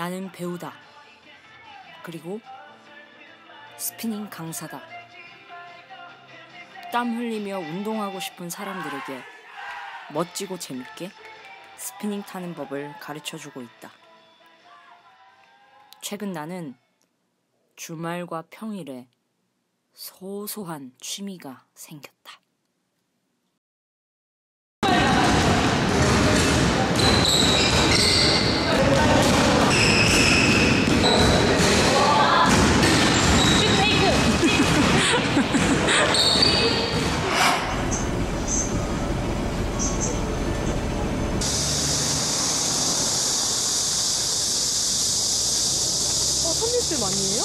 나는 배우다. 그리고 스피닝 강사다. 땀 흘리며 운동하고 싶은 사람들에게 멋지고 재밌게 스피닝 타는 법을 가르쳐주고 있다. 최근 나는 주말과 평일에 소소한 취미가 생겼다. 선생님 아니에요?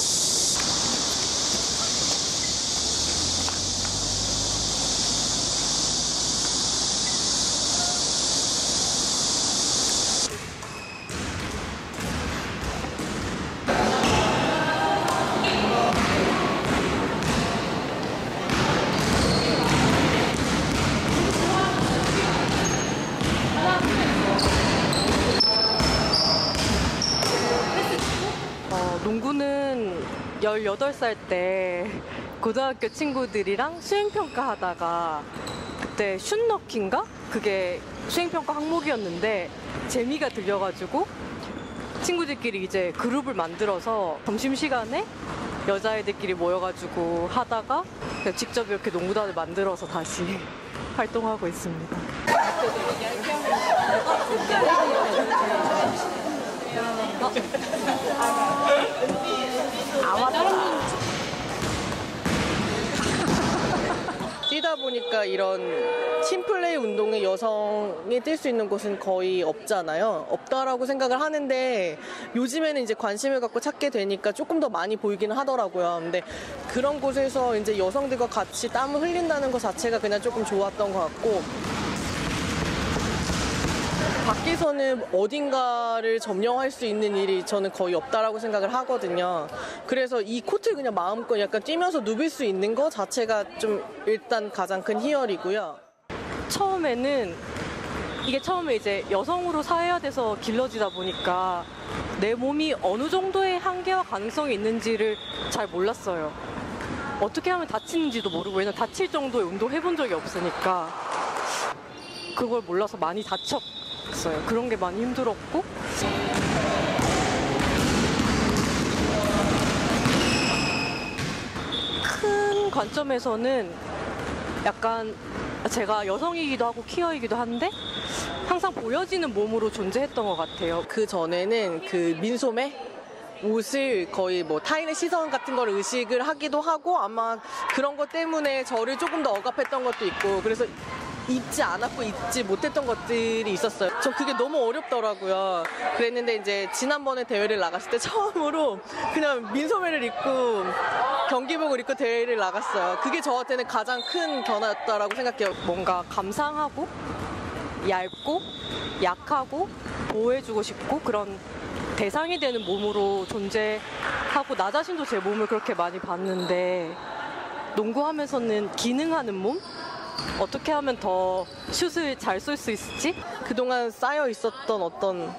농구는 18살 때 고등학교 친구들이랑 수행평가 하다가 그때 슛넣기인가? 그게 수행평가 항목이었는데 재미가 들려가지고 친구들끼리 이제 그룹을 만들어서 점심시간에 여자애들끼리 모여가지고 하다가 그냥 직접 이렇게 농구단을 만들어서 다시 활동하고 있습니다. 뛰다 보니까 이런 팀플레이 운동에 여성이 뛸 수 있는 곳은 거의 없잖아요. 없다라고 생각을 하는데 요즘에는 이제 관심을 갖고 찾게 되니까 조금 더 많이 보이기는 하더라고요. 근데 그런 곳에서 이제 여성들과 같이 땀을 흘린다는 것 자체가 그냥 조금 좋았던 것 같고, 밖에서는 어딘가를 점령할 수 있는 일이 저는 거의 없다라고 생각을 하거든요. 그래서 이 코트를 그냥 마음껏 약간 뛰면서 누빌 수 있는 것 자체가 좀 일단 가장 큰 희열이고요. 처음에는 처음에 이제 여성으로 사회화돼서 길러지다 보니까 내 몸이 어느 정도의 한계와 가능성이 있는지를 잘 몰랐어요. 어떻게 하면 다치는지도 모르고, 왜냐면 다칠 정도의 운동 해본 적이 없으니까 그걸 몰라서 많이 다쳤어요. 그런 게 많이 힘들었고, 큰 관점에서는 약간 제가 여성이기도 하고 퀴어이기도 한데 항상 보여지는 몸으로 존재했던 것 같아요. 그 전에는 그 민소매? 옷을 거의 뭐 타인의 시선 같은 걸 의식을 하기도 하고, 아마 그런 것 때문에 저를 조금 더 억압했던 것도 있고, 그래서 입지 않았고 입지 못했던 것들이 있었어요. 저 그게 너무 어렵더라고요. 그랬는데 이제 지난번에 대회를 나갔을 때 처음으로 그냥 민소매를 입고 경기복을 입고 대회를 나갔어요. 그게 저한테는 가장 큰 변화였다라고 생각해요. 뭔가 감상하고 얇고 약하고 보호해주고 싶고 그런 대상이 되는 몸으로 존재하고, 나 자신도 제 몸을 그렇게 많이 봤는데, 농구하면서는 기능하는 몸? 어떻게 하면 더 슛을 잘 쏠 수 있을지? 그동안 쌓여 있었던 어떤,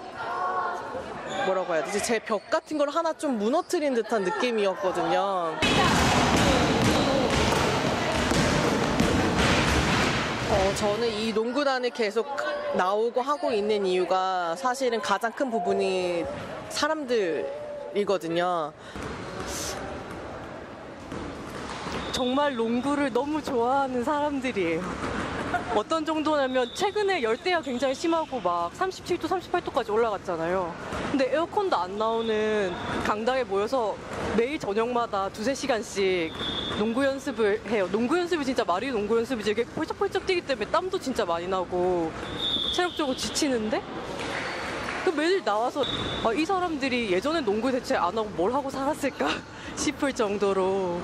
뭐라고 해야 되지? 제 벽 같은 걸 하나 좀 무너뜨린 듯한 느낌이었거든요. 저는 이 농구단에 계속 나오고 하고 있는 이유가 사실은 가장 큰 부분이 사람들이거든요. 정말 농구를 너무 좋아하는 사람들이에요. 어떤 정도냐면 최근에 열대야 굉장히 심하고 막 37도, 38도까지 올라갔잖아요. 근데 에어컨도 안 나오는 강당에 모여서 매일 저녁마다 2~3시간씩 농구 연습을 해요. 농구 연습이 진짜 말이 농구 연습이지, 이게 펄쩍펄쩍 뛰기 때문에 땀도 진짜 많이 나고 체력적으로 지치는데 매일 나와서 이 사람들이 예전에 농구 대체 안 하고 뭘 하고 살았을까 싶을 정도로.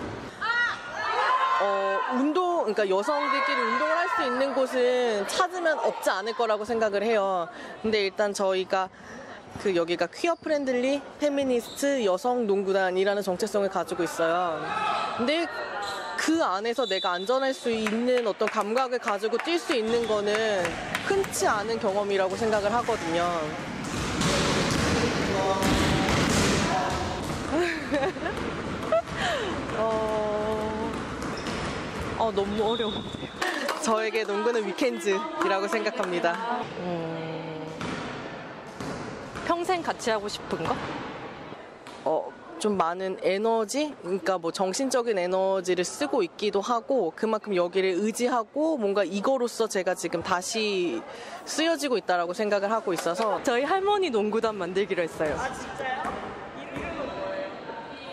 그러니까 여성들끼리 운동을 할 수 있는 곳은 찾으면 없지 않을 거라고 생각을 해요. 근데 일단 저희가 여기가 퀴어 프렌들리 페미니스트 여성 농구단이라는 정체성을 가지고 있어요. 근데 그 안에서 내가 안전할 수 있는 어떤 감각을 가지고 뛸 수 있는 거는 흔치 않은 경험이라고 생각을 하거든요. 너무 어려운데요. 저에게 농구는 위켄즈이라고 생각합니다. 평생 같이 하고 싶은 거? 좀 많은 에너지, 그러니까 뭐 정신적인 에너지를 쓰고 있기도 하고 그만큼 여기를 의지하고 뭔가 이거로서 제가 지금 다시 쓰여지고 있다라고 생각을 하고 있어서 저희 할머니 농구단 만들기로 했어요. 아 진짜요? 이름은 뭐예요?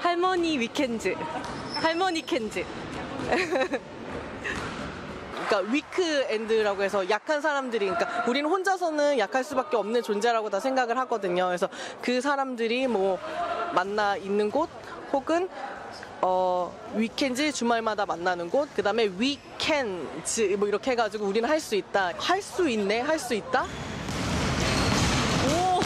할머니 위켄즈. 할머니 켄즈. 그러니까 위크 엔드라고 해서 약한 사람들이, 그러니까 우리는 혼자서는 약할 수밖에 없는 존재라고 다 생각을 하거든요. 그래서 그 사람들이 뭐 만나 있는 곳 혹은 위켄즈 주말마다 만나는 곳, 그 다음에 위켄즈 뭐 이렇게 해가지고 우리는 할 수 있다, 할 수 있네, 할 수 있다. 오.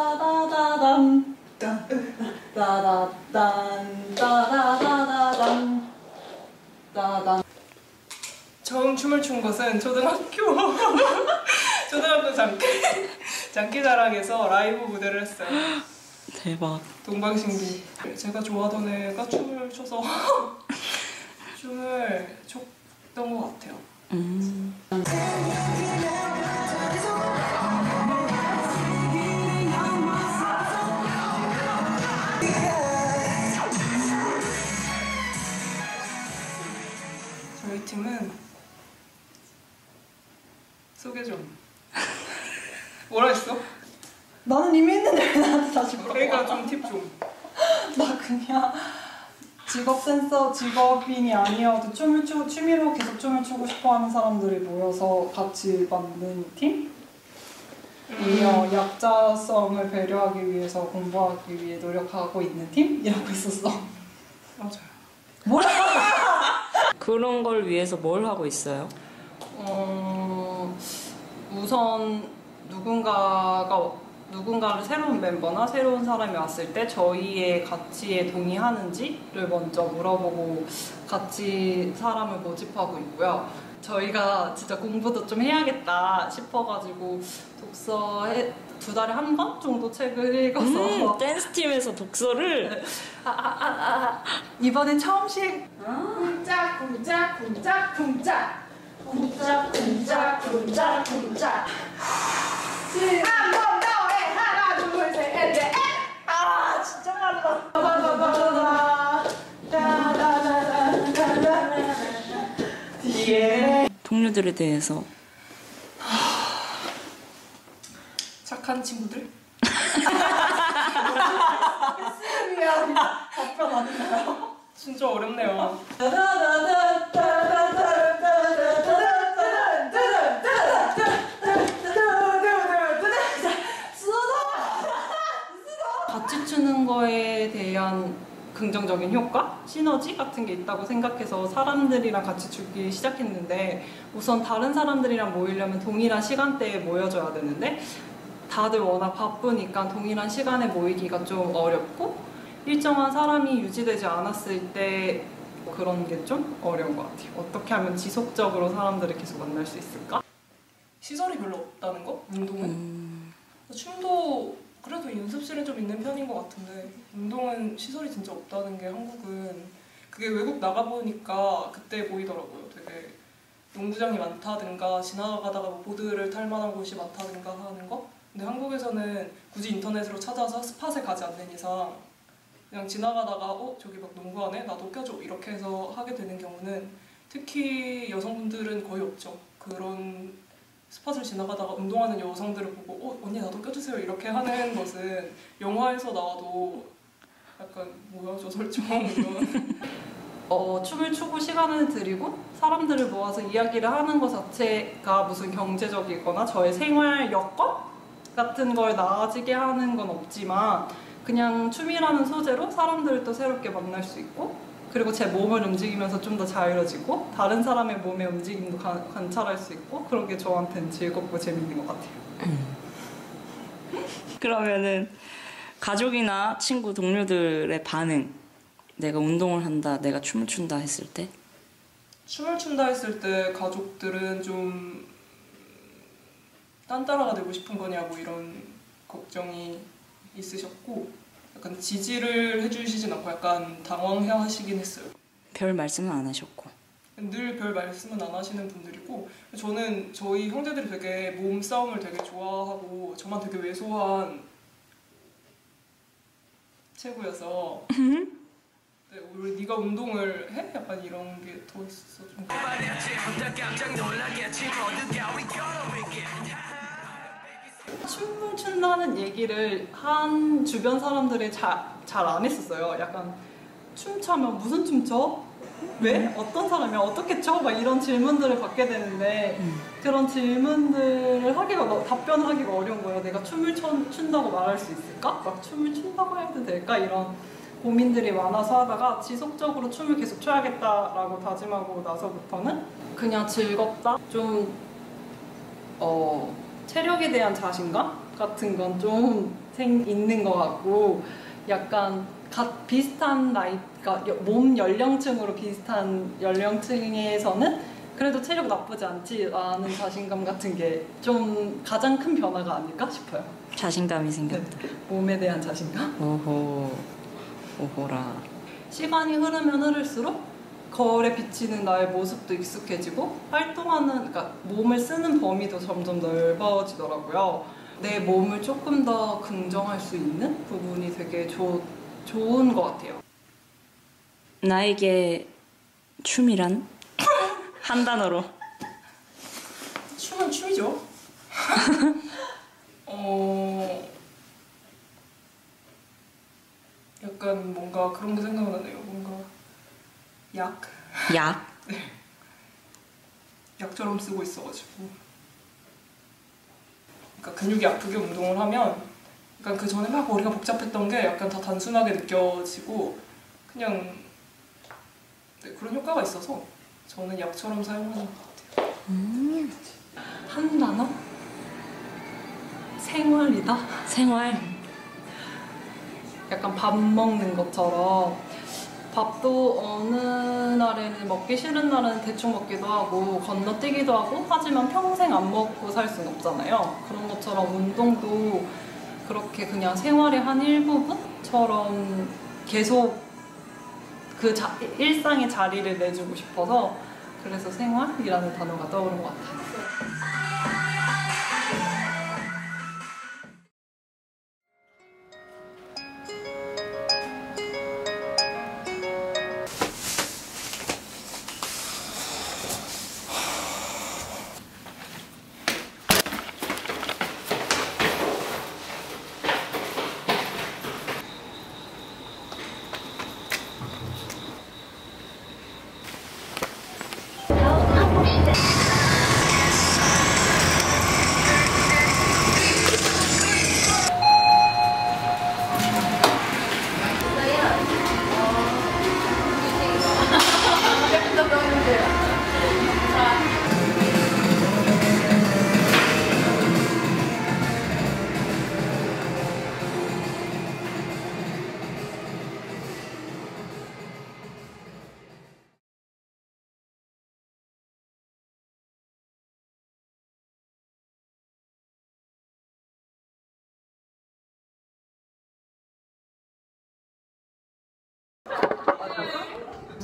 따다다다단 따다단 따다다다단 따단. 처음 춤을 춘 것은 초등학교 장기자랑에서 라이브 무대를 했어요. 대박. 동방신기. 제가 좋아하던 애가 춤을 춰서 춤을 췄던 것 같아요. 저희 팀은 소개 좀. 뭐라 했어? 나는 이미 했는데 왜 나한테 다시 물어봐. 그러니까 좀 팁 좀. 나 그냥 직업 센서 직업인이 아니어도 취미로 계속 춤을 추고 싶어하는 사람들이 모여서 같이 만든 팀? 이어 약자성을 배려하기 위해서 공부하기 위해 노력하고 있는 팀이라고 있었어. 맞아요. 그런 걸 위해서 뭘 하고 있어요? 우선 누군가를 새로운 멤버나 새로운 사람이 왔을 때 저희의 가치에 동의하는지를 먼저 물어보고 같이 사람을 모집하고 있고요. 저희가 진짜 공부도 좀 해야겠다 싶어가지고 독서 2달에 한 권 정도 책을 읽어서 댄스팀에서 독서를 이번엔 처음씩 쿵짝 쿵짝 쿵짝 쿵짝 쿵짝 쿵짝 쿵짝 쿵짝 한 번 더 해. 하나 둘 셋 넷. 아 진짜 말라. 동료들에 대해서 착한 친구들? 답변 아닌가요? 진짜 어렵네요. 같이 추는 거에 대한 긍정적인 효과? 시너지 같은 게 있다고 생각해서 사람들이랑 같이 추기 시작했는데 우선 다른 사람들이랑 모이려면 동일한 시간대에 모여줘야 되는데 다들 워낙 바쁘니까 동일한 시간에 모이기가 좀 어렵고 일정한 사람이 유지되지 않았을 때 그런 게 좀 어려운 것 같아요. 어떻게 하면 지속적으로 사람들을 계속 만날 수 있을까? 시설이 별로 없다는 거? 운동은? 춤도 그래도 연습실은 좀 있는 편인 것 같은데 운동은 시설이 진짜 없다는 게 한국은 그게 외국 나가보니까 그때 보이더라고요. 되게 농구장이 많다든가 지나가다가 뭐 보드를 탈 만한 곳이 많다든가 하는 거? 근데 한국에서는 굳이 인터넷으로 찾아서 스팟에 가지 않는 이상 그냥 지나가다가 저기 막 농구하네? 나도 껴줘 이렇게 해서 하게 되는 경우는 특히 여성분들은 거의 없죠. 그런 스팟을 지나가다가 운동하는 여성들을 보고 언니 나도 껴주세요 이렇게 하는 것은 영화에서 나와도 약간 뭐야 저 설정 이런 춤을 추고 시간을 들이고 사람들을 모아서 이야기를 하는 것 자체가 무슨 경제적이거나 저의 생활 여건 같은 걸 나아지게 하는 건 없지만 그냥 춤이라는 소재로 사람들을 또 새롭게 만날 수 있고 그리고 제 몸을 움직이면서 좀 더 자유로워지고 다른 사람의 몸의 움직임도 관찰할 수 있고 그런 게 저한테는 즐겁고 재밌는 것 같아요. 그러면은 가족이나 친구 동료들의 반응 내가 운동을 한다, 내가 춤을 춘다 했을 때? 춤을 춘다 했을 때 가족들은 좀 딴따라가 되고 싶은 거냐고 이런 걱정이 있으셨고 약간 지지를 해주시진 않고 약간 당황해 하시긴 했어요. 별 말씀은 안 하셨고. 늘 별 말씀은 안 하시는 분들이고 저는 저희 형제들이 되게 몸싸움을 되게 좋아하고 저만 되게 왜소한 체구여서 네, 우리 네가 운동을 해? 약간 이런 게 더 있었어. 좀. 춤을 춘다는 얘기를 한 주변 사람들이 잘 안 했었어요. 약간 춤추면 무슨 춤 춰? 왜? 어떤 사람이야? 어떻게 춰? 막 이런 질문들을 받게 되는데 그런 질문들을 답변을 하기가 어려운 거예요. 내가 춤을 춘다고 말할 수 있을까? 막 춤을 춘다고 해도 될까? 이런 고민들이 많아서 하다가 지속적으로 춤을 계속 춰야겠다라고 다짐하고 나서부터는 그냥 즐겁다? 좀 체력에 대한 자신감 같은 건 좀 있는 것 같고 약간 비슷한 나이, 그러니까 몸 연령층으로 비슷한 연령층에서는 그래도 체력 나쁘지 않지라는 자신감 같은 게 좀 가장 큰 변화가 아닐까 싶어요. 자신감이 생겼다. 네. 몸에 대한 자신감? 오호라. 시간이 흐르면 흐를수록 거울에 비치는 나의 모습도 익숙해지고 그러니까 몸을 쓰는 범위도 점점 넓어지더라고요. 내 몸을 조금 더 긍정할 수 있는 부분이 되게 좋은 것 같아요. 나에게 춤이란? 한 단어로. 춤은 춤이죠. 약간 뭔가 그런 게 생각나네요. 뭔가 약? 네. 약처럼 쓰고 있어가지고. 그러니까 근육이 아프게 운동을 하면 약간 그 전에 막 머리가 복잡했던 게 약간 다 단순하게 느껴지고 그냥 네, 그런 효과가 있어서 저는 약처럼 사용하는 것 같아요. 한 단어? 생활이다? 생활. 약간 밥 먹는 것처럼 밥도 어느 날에는 먹기 싫은 날은 대충 먹기도 하고 건너뛰기도 하고 하지만 평생 안 먹고 살 수는 없잖아요. 그런 것처럼 운동도 그렇게 그냥 생활의 한 일부분처럼 계속 그 일상의 자리를 내주고 싶어서 그래서 생활이라는 단어가 떠오른 것 같아요.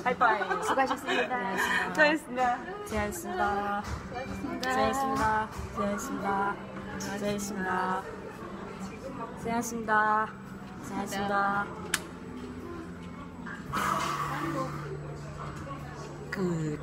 하이파이브. 수고하셨습니다. 수고하셨습니다. 수고하셨습니다. 수고하셨습니다. 수고하셨습니다. 수고하셨습니다. 수고하셨습니다. 수고하셨습니다. 끝.